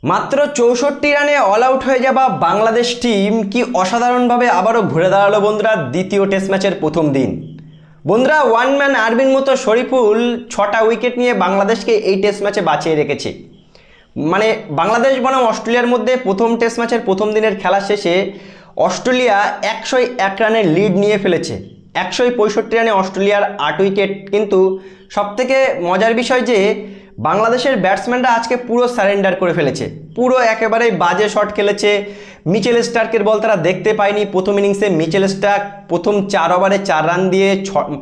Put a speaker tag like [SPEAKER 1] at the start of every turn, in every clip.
[SPEAKER 1] মাত্র ৬৪ রানে all out হয়ে যাওয়া বাংলাদেশ টিম কি অসাধারণভাবে আবারও ঘুরে দাঁড়ালো বন্ধুরা দ্বিতীয় টেস্ট ম্যাচের প্রথম দিন। বন্ধুরা ওয়ান ম্যান আর্মির মতো শরীফুল ৬টা উইকেট নিয়ে বাংলাদেশকে এই টেস্ট ম্যাচে বাঁচিয়ে রেখেছে। মানে বাংলাদেশ বনাম অস্ট্রেলিয়ার মধ্যে প্রথম টেস্ট ম্যাচের প্রথম দিনের খেলা শেষে অস্ট্রেলিয়া ১০১ রানের লিড নিয়ে ফেলেছে। ১৬৫ রানে অস্ট্রেলিয়ার ৮ উইকেট। কিন্তু সবথেকে মজার বিষয় যে বাংলাদেশের ব্যাটসম্যানরা আজকে পুরো সারেন্ডার করে ফেলেছে, পুরো একেবারেই বাজে শট খেলেছে। মিচেল স্টার্কের বল তারা দেখতে পায়নি। প্রথম ইনিংসে মিচেল স্টার্ক প্রথম ৪ ওভারে ৪ রান দিয়ে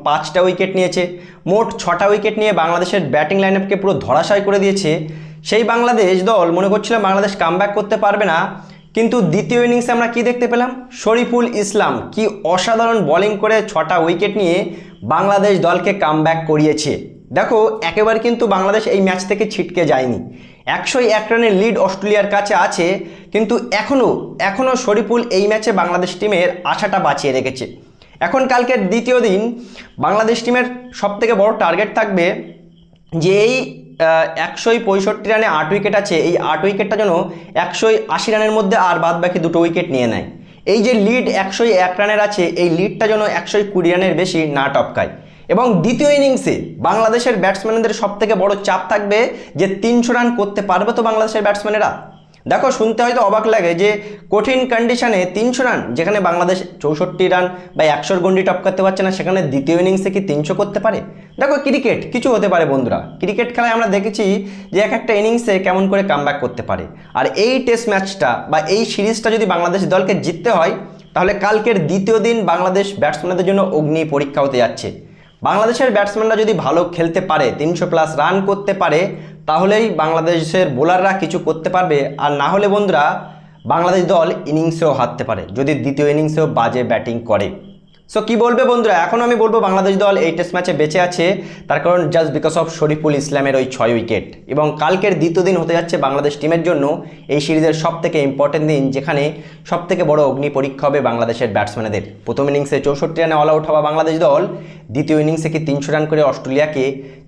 [SPEAKER 1] ৫টা উইকেট নিয়েছে। মোট ৬টা উইকেট নিয়ে বাংলাদেশের ব্যাটিং লাইন আপকে পুরো ধরাশায়ী করে দিয়েছে। সেই বাংলাদেশ দল মনে করছিলাম বাংলাদেশ কামব্যাক করতে পারবে না, কিন্তু দ্বিতীয় ইনিংসে আমরা কি দেখতে পেলাম? শরীফুল ইসলাম কি অসাধারণ বোলিং করে ৬টা উইকেট নিয়ে বাংলাদেশ দলকে কামব্যাক করিয়েছে। দেখো একেবারে কিন্তু বাংলাদেশ এই ম্যাচ থেকে ছিটকে যায়নি। ১০১ রানের লিড অস্ট্রেলিয়ার কাছে আছে, কিন্তু এখনও শরীফুল এই ম্যাচে বাংলাদেশ টিমের আশাটা বাঁচিয়ে রেখেছে। এখন কালকের দ্বিতীয় দিন বাংলাদেশ টিমের সবথেকে বড় টার্গেট থাকবে যে এই ১৬৫ রানে ৮ উইকেট আছে, এই ৮ উইকেটটা যেন ১৮০ রানের মধ্যে আর বাদ বাকি 2টো উইকেট নিয়ে নেয়। এই যে লিড ১০১ রানের আছে, এই লিডটা যেন ১২০ রানের বেশি না টপকায়। এবং দ্বিতীয় ইনিংসে বাংলাদেশের ব্যাটসম্যানদের সবথেকে বড় চাপ থাকবে যে ৩০০ রান করতে পারবে তো বাংলাদেশের ব্যাটসম্যানেরা। দেখো শুনতে হয়তো অবাক লাগে যে কঠিন কন্ডিশনে ৩০০ রান, যেখানে বাংলাদেশ ৬৪ রান বা ১০০ গন্ডি টপকাতে পারছে না, সেখানে দ্বিতীয় ইনিংসে কি ৩০০ করতে পারে? দেখো ক্রিকেট কিছু হতে পারে বন্ধুরা। ক্রিকেট খেলায় আমরা দেখেছি যে একটা ইনিংসে কেমন করে কামব্যাক করতে পারে। আর এই টেস্ট ম্যাচটা বা এই সিরিজটা যদি বাংলাদেশ দলকে জিততে হয়, তাহলে কালকের দ্বিতীয় দিন বাংলাদেশ ব্যাটসম্যানদের জন্য অগ্নি পরীক্ষা হতে যাচ্ছে। বাংলাদেশের ব্যাটসম্যানরা যদি ভালো খেলতে পারে, ৩০০+ রান করতে পারে, তাহলেই বাংলাদেশের বোলাররা কিছু করতে পারবে। আর না হলে বন্ধুরা বাংলাদেশ দল ইনিংসেও হারতে পারে যদি দ্বিতীয় ইনিংসেও বাজে ব্যাটিং করে। সো কি বলবে বন্ধুরা? এখন আমি বলবো বাংলাদেশ দল এই টেস্ট ম্যাচে বেঁচে আছে, তার কারণ জাস্ট বিকজ অফ শরীফুল ইসলামের ওই ৬ উইকেট। এবং কালকের দ্বিতীয় দিন হতে যাচ্ছে বাংলাদেশ টিমের জন্য এই সিরিজের সবথেকে ইম্পর্টেন্ট দিন, যেখানে সবথেকে বড় অগ্নি পরীক্ষা হবে বাংলাদেশের ব্যাটসম্যানদের। প্রথম ইনিংসে ৬৪ রানে অল আউট হওয়া বাংলাদেশ দল দ্বিতীয় ইনিংসে কি ৩০০ রান করে অস্ট্রেলিয়াকে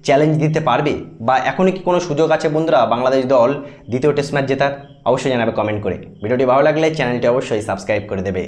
[SPEAKER 1] চ্যালেঞ্জ দিতে পারবে, বা এখনই কি কোনো সুযোগ আছে বন্ধুরা বাংলাদেশ দল দ্বিতীয় টেস্ট ম্যাচ জেতার? অবশ্যই জানাবে কমেন্ট করে। ভিডিওটি ভালো লাগলে চ্যানেলটি অবশ্যই সাবস্ক্রাইব করে দেবে।